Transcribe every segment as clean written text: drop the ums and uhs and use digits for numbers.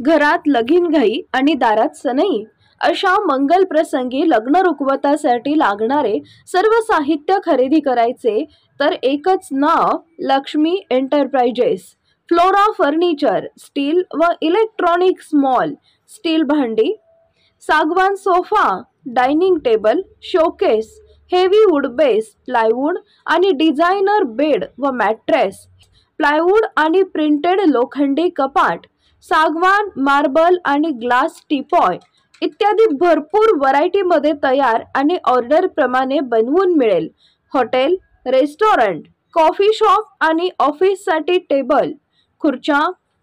घरात लगीनघाई आणि दारात सनई अशा मंगल प्रसंगी लग्न रुखवतासाठी लागणारे सर्व साहित्य खरेदी करायचे तर एकच नाव, Lakshmi enterprises. Flora furniture, steel व इलेक्ट्रॉनिक्स मॉल. स्टील भांडी, सागवान sofa, dining table, showcase, heavy wood base, plywood आणि डिझायनर बेड व मॅट्रेस, प्लायवूड आणि प्रिंटेड लोखंडी कपाट, सागवान, मार्बल आणि ग्लास टीपॉय इत्यादी भरपूर व्हरायटीमध्ये तयार आणि ऑर्डर प्रमाणे बनवून मिळेल. हॉटेल, रेस्टॉरंट, कॉफी शॉप आणि ऑफिससाठी टेबल, खुर्च्या,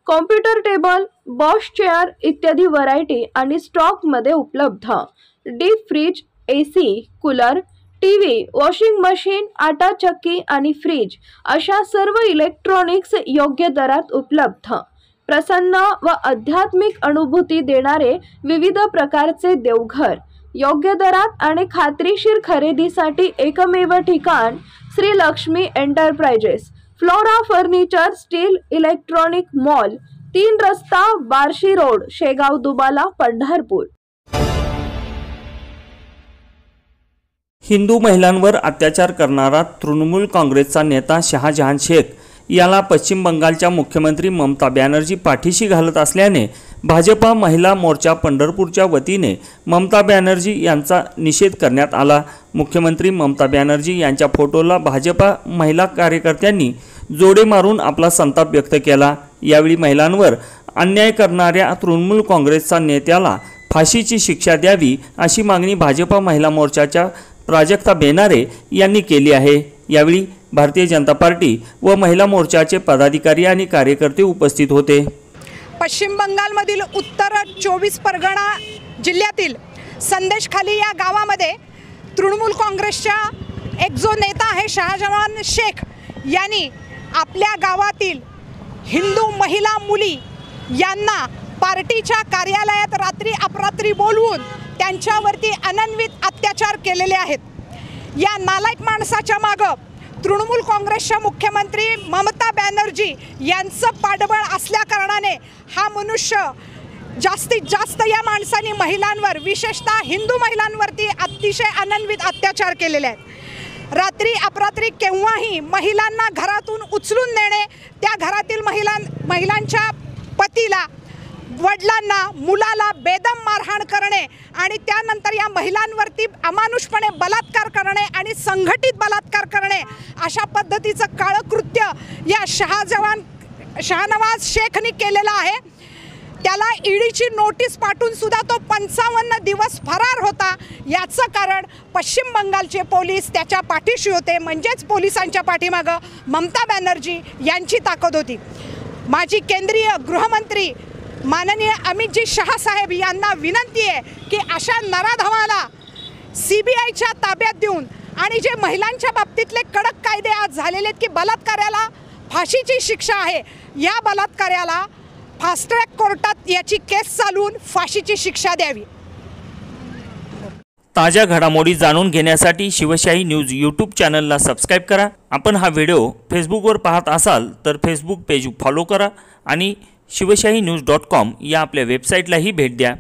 कॉम्प्युटर टेबल, बॉश चेअर इत्यादी व्हरायटी आणि स्टॉकमध्ये उपलब्ध. Deep freeze, AC, cooler, TV, washing machine, आटा चक्की आणि फ्रीज अशा सर्व इलेक्ट्रॉनिक्स योग्य दरात उपलब्ध. प्रसन्न व आध्यात्मिक अनुभूती देणारे विविध प्रकारचे देवघर. योग्य दरात आणि खात्रीशीर खरेदीसाठी एकमेव ठिकाण Shri Lakshmi enterprises. Flora furniture, steel electronic mall, 3 रस्ता, बार्शी रोड, शेगाव दुबाला, पंढरपूर. हिंदू महिलांवर अत्याचार करणारा तृणमूल काँग्रेसचा नेता शहाजहान शेख याला पश्चिम बंगालच्या मुख्यमंत्री ममता बॅनर्जी पाठीशी घालत असल्याने भाजपा महिला मोर्चा पंढरपूरच्या वतीने ममता बॅनर्जी यांचा निषेध करण्यात आला. मुख्यमंत्री ममता बॅनर्जी यांच्या फोटोला भाजपा महिला कार्यकर्त्यांनी जोडे मारून आपला संताप व्यक्त केला. यावेळी महिलांवर अन्याय करणाऱ्या तृणमूल काँग्रेसच्या नेत्याला फाशीची शिक्षा द्यावी अशी मागणी भाजपा महिला मोर्चाच्या प्राजक्ता बेनारे यांनी केली आहे. यावेळी भारतीय जनता पार्टी व महिला मोर्चाचे पदाधिकारी आणि कार्यकर्ते उपस्थित होते. पश्चिम बंगालमधील उत्तर 24 परगणा जिल्ह्यातील संदेशखाली या गावामध्ये तृणमूल काँग्रेसच्या एक जो नेता आहे शहाजहान शेख यांनी आपल्या गावातील हिंदू महिला मुली यांना पार्टीच्या कार्यालयात रात्री अपरात्री बोलवून त्यांच्यावरती अनन्वित अत्याचार केलेले आहेत. या नालायक माणसाच्या मागं तृणमूल काँग्रेसच्या मुख्यमंत्री ममता बॅनर्जी यांचं पाठबळ असल्या कारणाने हा मनुष्य जास्तीत जास्त या माणसाने महिलांवर, विशेषतः हिंदू महिलांवरती अतिशय अनन्वित अत्याचार केलेले आहेत. रात्री अपरात्री केव्हाही महिलांना घरातून उचलून नेणे, त्या घरातील महिलांच्या पतीला, वडिलांना, मुलाला बेदम मारहाण करणे आणि त्यानंतर या महिलांवरती अमानुषपणे बलात्कार करणे आणि संघटित बलात्कार करणे अशा पद्धतीचं काळं कृत्य या शहानवाज शेखनी केलेलं आहे. त्याला ईडीची नोटीस पाठवून सुद्धा तो 55 दिवस फरार होता. याचं कारण पश्चिम बंगालचे पोलीस त्याच्या पाठीशी होते, म्हणजेच पोलिसांच्या पाठीमागं ममता बॅनर्जी यांची ताकद होती. माजी केंद्रीय गृहमंत्री माननीय अमितजी शहा साहेब यांना विनंती आहे की अशा नराधमाला CBIच्या ताब्यात देऊन आणि जे महिलांच्या बाबतीतले कडक कायदे आज झालेले आहेत की बलात्काराला फाशीची शिक्षा आहे, या बलात्काराला फास्ट ट्रॅक कोर्टात याची केस चालवून फाशीची शिक्षा द्यावी. ताज्या घडामोडी जाणून घेण्यासाठी शिवशाही न्यूज यूट्यूब चॅनलला सबस्क्राईब करा. आपण हा व्हिडिओ फेसबुकवर पाहत असाल तर फेसबुक पेज फॉलो करा आणि शिवशाही न्यूज.com या आपल्या वेबसाईटलाही भेट द्या.